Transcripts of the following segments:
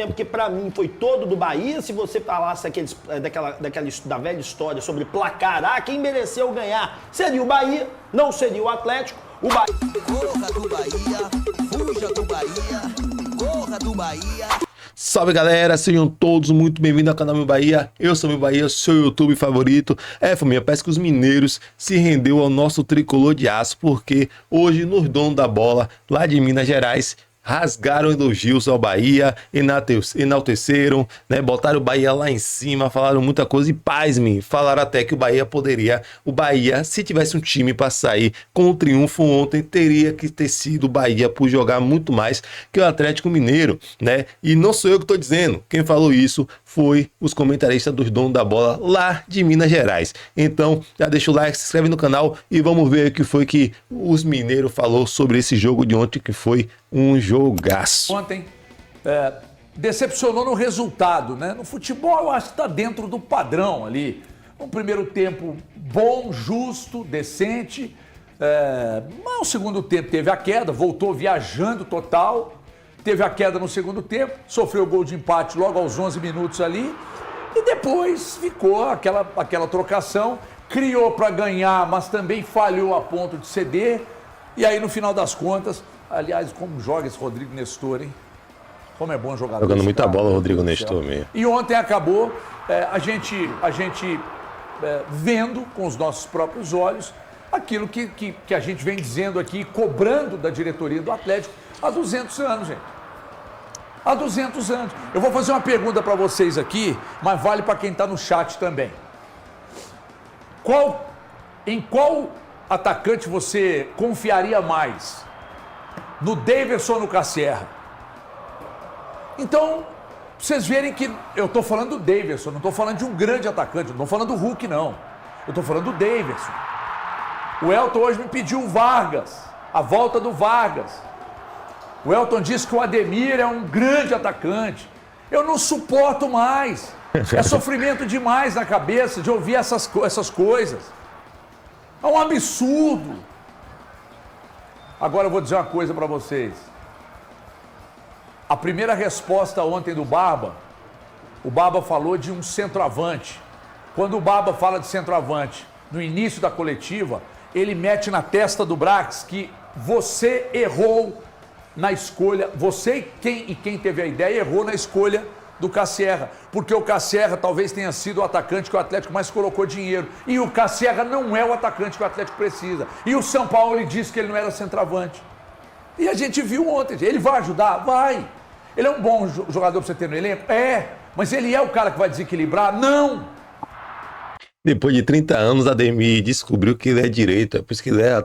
tempo que pra mim foi todo do Bahia, se você falasse da velha história sobre placar, quem mereceu ganhar seria o Bahia, não seria o Atlético. O Bahia... Corra do Bahia, fuja do Bahia, corra do Bahia. Salve galera, sejam todos muito bem-vindos ao canal Meu Bahia. Eu sou Meu Bahia, seu YouTube favorito. Família, parece que os mineiros se rendeu ao nosso tricolor de aço, porque hoje nos donos da bola lá de Minas Gerais rasgaram elogios ao Bahia, enalteceram, né? Botaram o Bahia lá em cima, falaram muita coisa e pasmem, falaram até que o Bahia, se tivesse um time para sair com o triunfo ontem, teria que ter sido o Bahia por jogar muito mais que o Atlético Mineiro, né? E não sou eu que estou dizendo, quem falou isso foi os comentaristas dos donos da bola lá de Minas Gerais. Então, já deixa o like, se inscreve no canal e vamos ver o que foi que os mineiros falou sobre esse jogo de ontem, que foi um jogaço. Ontem decepcionou no resultado, né? No futebol eu acho que está dentro do padrão ali. Um primeiro tempo bom, justo, decente. Mas o segundo tempo teve a queda, voltou viajando total. Teve a queda no segundo tempo, sofreu o gol de empate logo aos 11 minutos ali. E depois ficou aquela trocação. Criou para ganhar, mas também falhou a ponto de ceder. E aí no final das contas... Aliás, como joga esse Rodrigo Nestor, hein? Como é bom jogador. Jogando muita bola o Rodrigo Nestor mesmo. E ontem acabou a gente vendo com os nossos próprios olhos aquilo que a gente vem dizendo aqui, cobrando da diretoria do Atlético há 200 anos, gente. Há 200 anos. Eu vou fazer uma pergunta para vocês aqui, mas vale para quem está no chat também. Em qual atacante você confiaria mais? No Daverson ou no Casserra? Então, vocês verem que eu estou falando do Daverson, não estou falando de um grande atacante, não estou falando do Hulk, não. Eu estou falando do Daverson. O Elton hoje me pediu o Vargas, a volta do Vargas. O Elton disse que o Ademir é um grande atacante. Eu não suporto mais. É sofrimento demais na cabeça de ouvir essas coisas. É um absurdo. Agora eu vou dizer uma coisa para vocês. A primeira resposta ontem do Barba, o Barba falou de um centroavante. Quando o Barba fala de centroavante, no início da coletiva, ele mete na testa do Brax que você errou na escolha, você e quem teve a ideia errou na escolha do Casserra, porque o Casserra talvez tenha sido o atacante que o Atlético mais colocou dinheiro, e o Casserra não é o atacante que o Atlético precisa, e o São Paulo ele disse que ele não era centroavante, e a gente viu ontem, ele vai ajudar? Vai, ele é um bom jogador para você ter no elenco? Mas ele é o cara que vai desequilibrar? Não! Depois de 30 anos, Ademir descobriu que ele é direito, é por isso que ele é...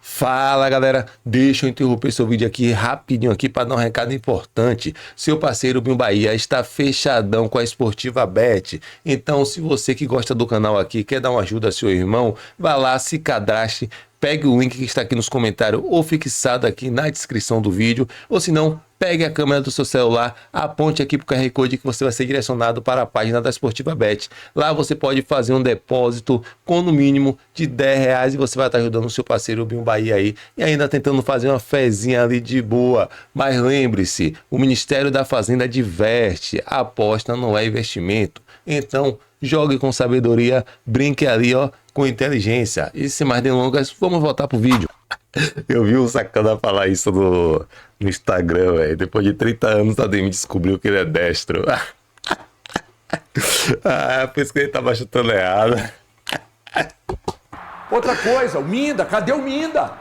Fala galera, deixa eu interromper seu vídeo aqui rapidinho aqui para dar um recado importante. Seu parceiro Meu Bahia está fechadão com a Esportiva Bet. Então se você que gosta do canal aqui quer dar uma ajuda ao seu irmão, vá lá, se cadastre, pegue o link que está aqui nos comentários ou fixado aqui na descrição do vídeo, ou se não, pegue a câmera do seu celular, aponte aqui para o QR Code que você vai ser direcionado para a página da Esportiva Bet. Lá você pode fazer um depósito com no mínimo de R$10 e você vai estar ajudando o seu parceiro Binho Bahia aí e ainda tentando fazer uma fezinha ali de boa. Mas lembre-se, o Ministério da Fazenda diverte, a aposta não é investimento. Então, jogue com sabedoria, brinque ali com inteligência. E sem mais delongas, vamos voltar pro vídeo. Eu vi o Sacana falar isso no Instagram, velho. Depois de 30 anos, a Ademir descobriu que ele é destro. Por isso que ele tava chutando errado. Outra coisa, o Minda, cadê o Minda?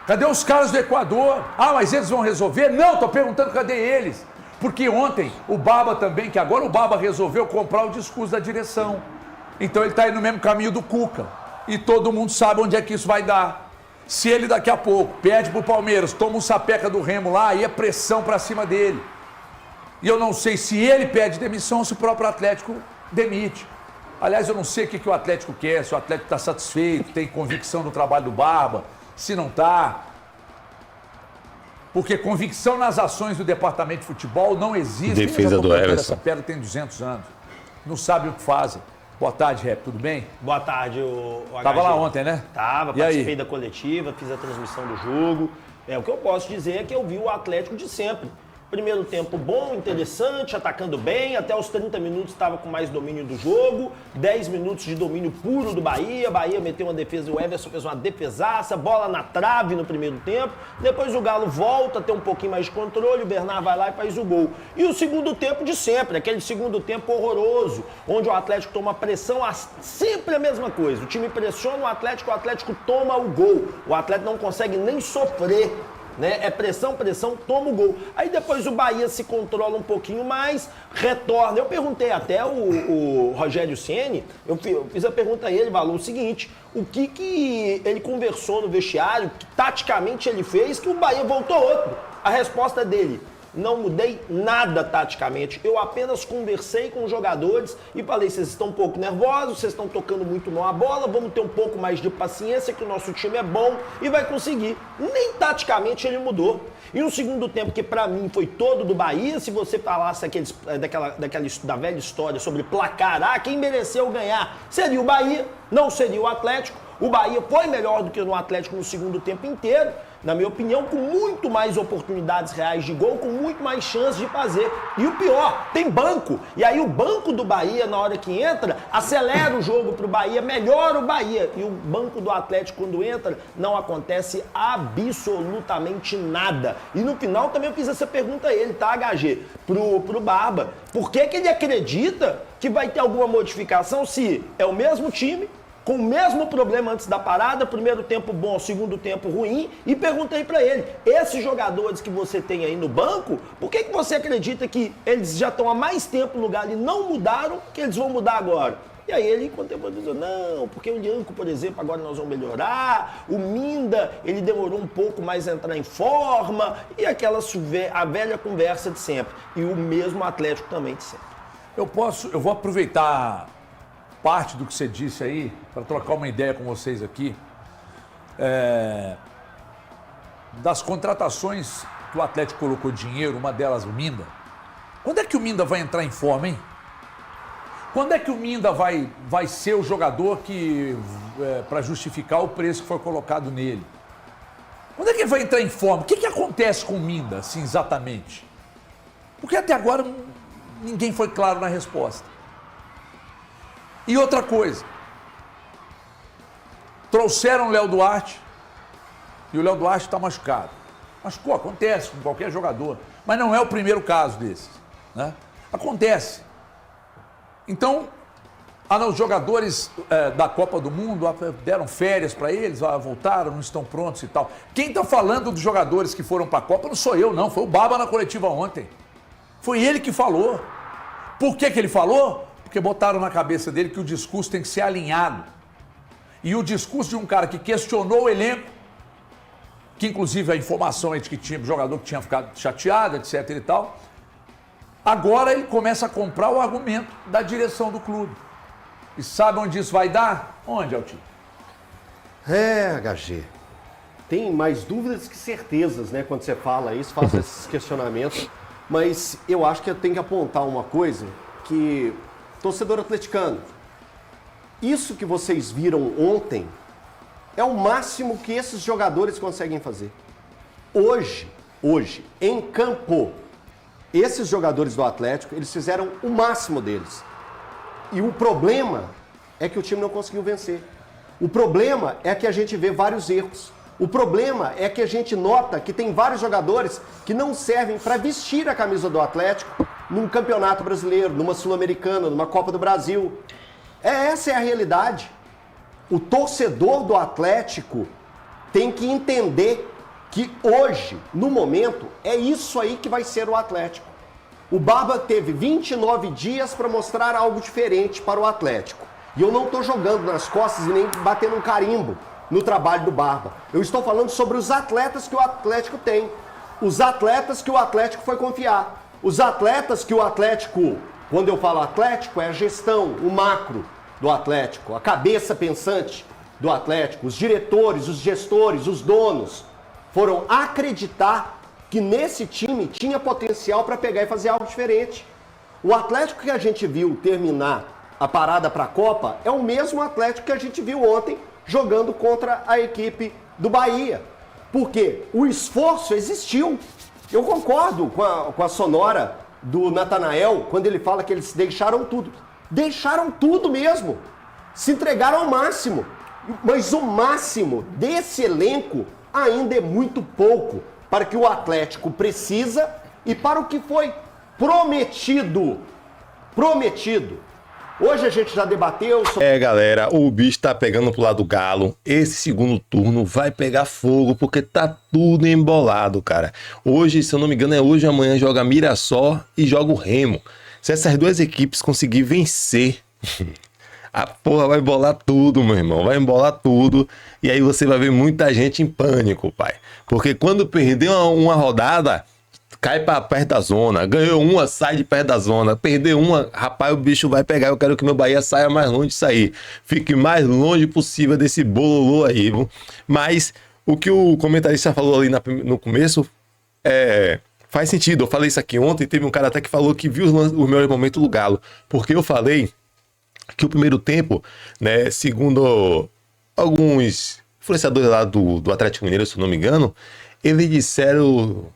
Cadê os caras do Equador? Mas eles vão resolver? Não, tô perguntando cadê eles? Porque ontem o Baba também, que agora o Baba resolveu comprar o discurso da direção. Então ele tá aí no mesmo caminho do Cuca. E todo mundo sabe onde é que isso vai dar. Se ele daqui a pouco perde pro Palmeiras, toma um sapeca do Remo lá, aí é pressão pra cima dele. E eu não sei se ele pede demissão ou se o próprio Atlético demite. Aliás, eu não sei o que o Atlético quer, se o Atlético está satisfeito, tem convicção no trabalho do Barba, se não está. Porque convicção nas ações do departamento de futebol não existe. Defesa do Everson. Essa pedra tem 200 anos. Não sabe o que fazem. Boa tarde, Rep, tudo bem? Boa tarde, o Tava lá ontem, né? Tava, E participei aí? da coletiva, fiz a transmissão do jogo. O que eu posso dizer é que eu vi o Atlético de sempre. Primeiro tempo bom, interessante, atacando bem, até os 30 minutos estava com mais domínio do jogo, 10 minutos de domínio puro do Bahia, Bahia meteu uma defesa, o Everson fez uma defesaça, bola na trave no primeiro tempo, depois o Galo volta a ter um pouquinho mais de controle, o Bernard vai lá e faz o gol. E o segundo tempo de sempre, aquele segundo tempo horroroso, onde o Atlético toma pressão, sempre a mesma coisa, o time pressiona o Atlético toma o gol, o Atlético não consegue nem sofrer, né? É pressão, toma o gol. Aí depois o Bahia se controla um pouquinho mais, retorna. Eu perguntei até o Rogério Ceni, eu fiz a pergunta a ele, falou o seguinte, o que ele conversou no vestiário, que taticamente ele fez, que o Bahia voltou outro. A resposta dele: não mudei nada taticamente, eu apenas conversei com os jogadores e falei, vocês estão um pouco nervosos, vocês estão tocando muito mal a bola, vamos ter um pouco mais de paciência que o nosso time é bom e vai conseguir. Nem taticamente ele mudou. E um segundo tempo que pra mim foi todo do Bahia, se você falasse da velha história sobre placar, quem mereceu ganhar seria o Bahia, não seria o Atlético. O Bahia foi melhor do que o Atlético no segundo tempo inteiro, na minha opinião, com muito mais oportunidades reais de gol, com muito mais chances de fazer. E o pior, tem banco. E aí o banco do Bahia, na hora que entra, acelera o jogo pro Bahia, melhora o Bahia. E o banco do Atlético, quando entra, não acontece absolutamente nada. E no final também eu fiz essa pergunta a ele, tá, HG? Pro Barba. Por que ele acredita que vai ter alguma modificação se é o mesmo time, com o mesmo problema antes da parada, primeiro tempo bom, segundo tempo ruim, e perguntei pra ele, esses jogadores que você tem aí no banco, por que você acredita que eles já estão há mais tempo no Galo e não mudaram, que eles vão mudar agora? E aí ele contemplou, não, porque o Lianco, por exemplo, agora nós vamos melhorar, o Minda, ele demorou um pouco mais a entrar em forma, e a velha conversa de sempre. E o mesmo Atlético também de sempre. Eu vou aproveitar parte do que você disse aí, para trocar uma ideia com vocês aqui, das contratações que o Atlético colocou dinheiro, uma delas o Minda. Quando é que o Minda vai entrar em forma, hein? Quando é que o Minda vai ser o jogador para justificar o preço que foi colocado nele? Quando é que ele vai entrar em forma? O que acontece com o Minda, assim, exatamente? Porque até agora ninguém foi claro na resposta. E outra coisa, trouxeram o Léo Duarte e o Léo Duarte está machucado. Machucou, acontece com qualquer jogador, mas não é o primeiro caso desses, né? Acontece. Então, os jogadores da Copa do Mundo deram férias para eles, voltaram, não estão prontos e tal. Quem está falando dos jogadores que foram para a Copa não sou eu, não, foi o Baba na coletiva ontem. Foi ele que falou. Por que ele falou? Porque botaram na cabeça dele que o discurso tem que ser alinhado. E o discurso de um cara que questionou o elenco, que inclusive a informação é de que tinha jogador que tinha ficado chateado, etc e tal, agora ele começa a comprar o argumento da direção do clube. E sabe onde isso vai dar? Onde, Altinho? HG. Tem mais dúvidas que certezas, né? Quando você fala isso, faz esses questionamentos. Mas eu acho que eu tenho que apontar uma coisa que... Torcedor atleticano, isso que vocês viram ontem é o máximo que esses jogadores conseguem fazer. Hoje, em campo, esses jogadores do Atlético, eles fizeram o máximo deles. E o problema é que o time não conseguiu vencer. O problema é que a gente vê vários erros. O problema é que a gente nota que tem vários jogadores que não servem para vestir a camisa do Atlético num campeonato brasileiro, numa Sul-Americana, numa Copa do Brasil. Essa é a realidade. O torcedor do Atlético tem que entender que hoje, no momento, é isso aí que vai ser o Atlético. O Barba teve 29 dias para mostrar algo diferente para o Atlético. E eu não estou jogando nas costas e nem batendo um carimbo no trabalho do Barba. Eu estou falando sobre os atletas que o Atlético tem. Os atletas que o Atlético foi confiar. Os atletas que o Atlético, quando eu falo Atlético, é a gestão, o macro do Atlético, a cabeça pensante do Atlético, os diretores, os gestores, os donos, foram acreditar que nesse time tinha potencial para pegar e fazer algo diferente. O Atlético que a gente viu terminar a parada para a Copa é o mesmo Atlético que a gente viu ontem jogando contra a equipe do Bahia. Porque o esforço existiu. Eu concordo com a sonora do Natanael quando ele fala que eles deixaram tudo. Deixaram tudo mesmo. Se entregaram ao máximo. Mas o máximo desse elenco ainda é muito pouco para que o Atlético precisa e para o que foi prometido. Prometido. Hoje a gente já debateu sobre... Galera, o bicho tá pegando pro lado do Galo. Esse segundo turno vai pegar fogo, porque tá tudo embolado, cara. Hoje, se eu não me engano, é hoje ou amanhã joga Mirassol e joga o Remo. Se essas duas equipes conseguirem vencer, a porra vai embolar tudo, meu irmão. Vai embolar tudo. E aí você vai ver muita gente em pânico, pai. Porque quando perder uma rodada... cai para perto da zona, ganhou uma, sai de perto da zona, perdeu uma, rapaz, o bicho vai pegar. Eu quero que meu Bahia saia mais longe disso aí, fique mais longe possível desse bololô aí, viu? Mas o que o comentarista falou ali no começo faz sentido. Eu falei isso aqui ontem, teve um cara até que falou que viu o melhor momento do Galo, porque eu falei que o primeiro tempo, né, segundo alguns influenciadores lá do Atlético Mineiro, se eu não me engano, eles disseram...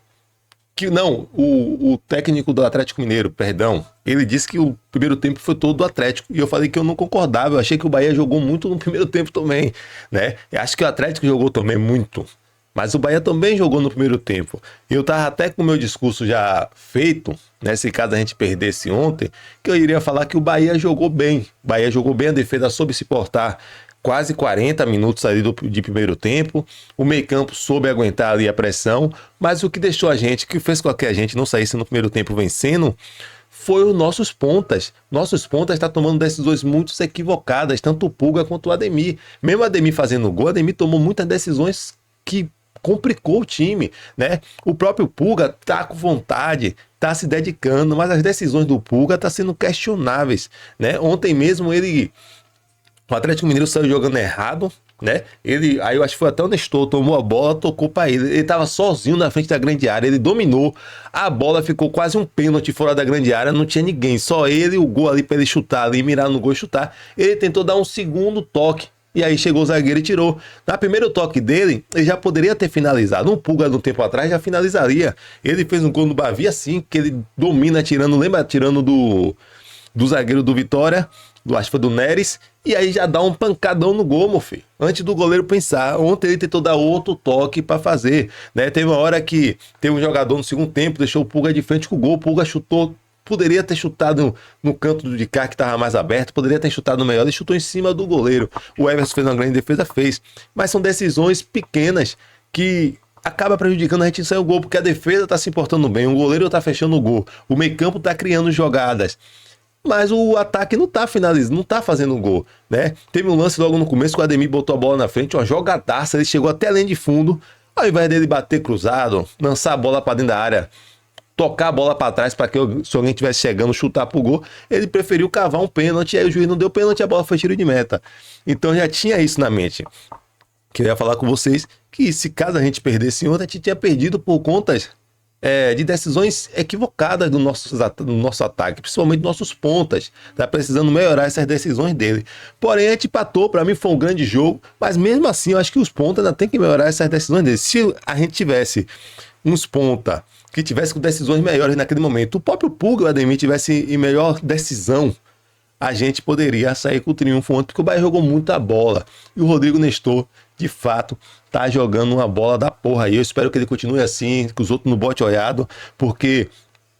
que não, o técnico do Atlético Mineiro, perdão, ele disse que o primeiro tempo foi todo do Atlético, e eu falei que eu não concordava, eu achei que o Bahia jogou muito no primeiro tempo também, né? Eu acho que o Atlético jogou também muito, mas o Bahia também jogou no primeiro tempo. Eu tava até com o meu discurso já feito, né, se caso a gente perdesse ontem, que eu iria falar que o Bahia jogou bem, a defesa soube se portar, quase 40 minutos ali de primeiro tempo, o meio-campo soube aguentar ali a pressão, mas o que deixou a gente, que fez com que a gente não saísse no primeiro tempo vencendo, foi os nossos pontas. Nossos pontas estão tomando decisões muito equivocadas, tanto o Pulga quanto o Ademir. Mesmo o Ademir fazendo gol, o Ademir tomou muitas decisões que complicou o time, né? O próprio Pulga tá com vontade, tá se dedicando, mas as decisões do Pulga tá sendo questionáveis, né? Ontem mesmo o Atlético Mineiro saiu jogando errado, né? Aí eu acho que foi até o Nestor, tomou a bola, tocou para ele. Ele tava sozinho na frente da grande área, ele dominou. A bola ficou quase um pênalti fora da grande área, não tinha ninguém, só ele, o gol ali para ele chutar ali, mirar no gol e chutar. Ele tentou dar um segundo toque. E aí chegou o zagueiro e tirou. Na primeiro toque dele, ele já poderia ter finalizado. Um Pulga no tempo atrás já finalizaria. Ele fez um gol no Bavi assim, que ele domina tirando, lembra? Tirando do zagueiro do Vitória, acho que foi do Neres, e aí já dá um pancadão no gol, meu filho. Antes do goleiro pensar. Ontem ele tentou dar outro toque para fazer, né? Teve uma hora que teve um jogador no segundo tempo, deixou o Pulga de frente com o gol, o Pulga chutou, poderia ter chutado no canto de cá que estava mais aberto, poderia ter chutado melhor, ele chutou em cima do goleiro. O Everson fez uma grande defesa, fez. Mas são decisões pequenas que acaba prejudicando a gente sair o gol, porque a defesa tá se portando bem, o goleiro tá fechando o gol, o meio-campo tá criando jogadas. Mas o ataque não tá finalizando, não tá fazendo gol, né? Teve um lance logo no começo que o Ademir botou a bola na frente, uma jogadaça, ele chegou até a linha de fundo, ao invés dele bater cruzado, lançar a bola para dentro da área, tocar a bola para trás para que se alguém estivesse chegando, chutar pro gol, ele preferiu cavar um pênalti, aí o juiz não deu pênalti, a bola foi tiro de meta. Então já tinha isso na mente. Queria falar com vocês que se caso a gente perdesse ontem, a gente tinha perdido por contas de decisões equivocadas do nosso ataque, principalmente nossos pontas. Tá precisando melhorar essas decisões dele. Porém, a gente empatou, para mim foi um grande jogo, mas mesmo assim eu acho que os pontas ainda tem que melhorar essas decisões dele. Se a gente tivesse uns pontas que tivesse com decisões melhores naquele momento, o próprio Pulga e o Ademir tivesse em melhor decisão, a gente poderia sair com o triunfo ontem, porque o Bahia jogou muita bola. E o Rodrigo Nestor, de fato, tá jogando uma bola da porra aí. Eu espero que ele continue assim, que os outros não botem olhado, porque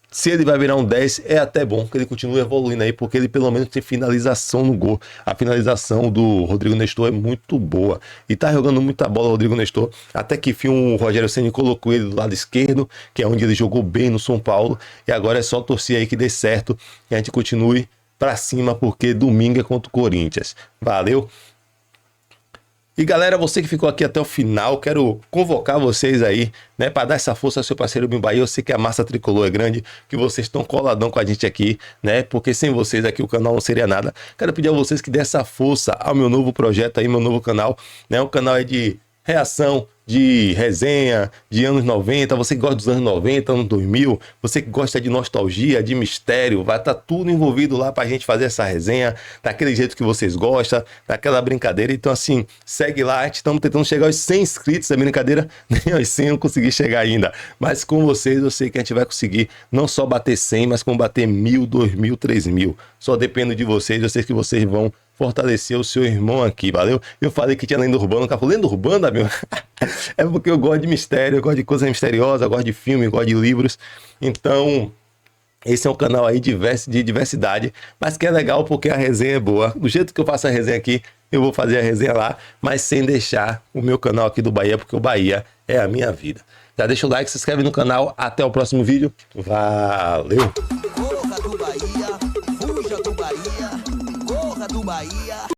se ele vai virar um 10, é até bom que ele continue evoluindo aí, porque ele pelo menos tem finalização no gol. A finalização do Rodrigo Nestor é muito boa. E tá jogando muita bola o Rodrigo Nestor. Até que enfim o Rogério Ceni colocou ele do lado esquerdo, que é onde ele jogou bem no São Paulo. E agora é só torcer aí que dê certo, que a gente continue pra cima, porque domingo é contra o Corinthians. Valeu! E galera, você que ficou aqui até o final, quero convocar vocês aí, né, para dar essa força ao seu parceiro Bim Bahia. Eu sei que a massa tricolor é grande, que vocês estão coladão com a gente aqui, né, porque sem vocês aqui o canal não seria nada. Quero pedir a vocês que dê essa força ao meu novo projeto aí, meu novo canal, né, um canal aí de reação, de resenha de anos 90, você que gosta dos anos 90, anos 2000, você que gosta de nostalgia, de mistério, vai estar tudo envolvido lá pra gente fazer essa resenha daquele jeito que vocês gostam, daquela brincadeira. Então assim, segue lá, estamos tentando chegar aos 100 inscritos, a brincadeira, nem aos 100 eu não consegui chegar ainda, mas com vocês eu sei que a gente vai conseguir não só bater 100, mas como bater 1.000, 2.000, 3.000. Só dependo de vocês, eu sei que vocês vão fortalecer o seu irmão aqui, valeu? Eu falei que tinha lenda urbana, o cara falou, lenda urbana, meu? É porque eu gosto de mistério, eu gosto de coisa misteriosa, eu gosto de filme, eu gosto de livros. Então, esse é um canal aí de diversidade, mas que é legal porque a resenha é boa. Do jeito que eu faço a resenha aqui, eu vou fazer a resenha lá, mas sem deixar o meu canal aqui do Bahia, porque o Bahia é a minha vida. Já deixa o like, se inscreve no canal, até o próximo vídeo. Valeu! Corra do Bahia, fuja do Bahia, corra do Bahia.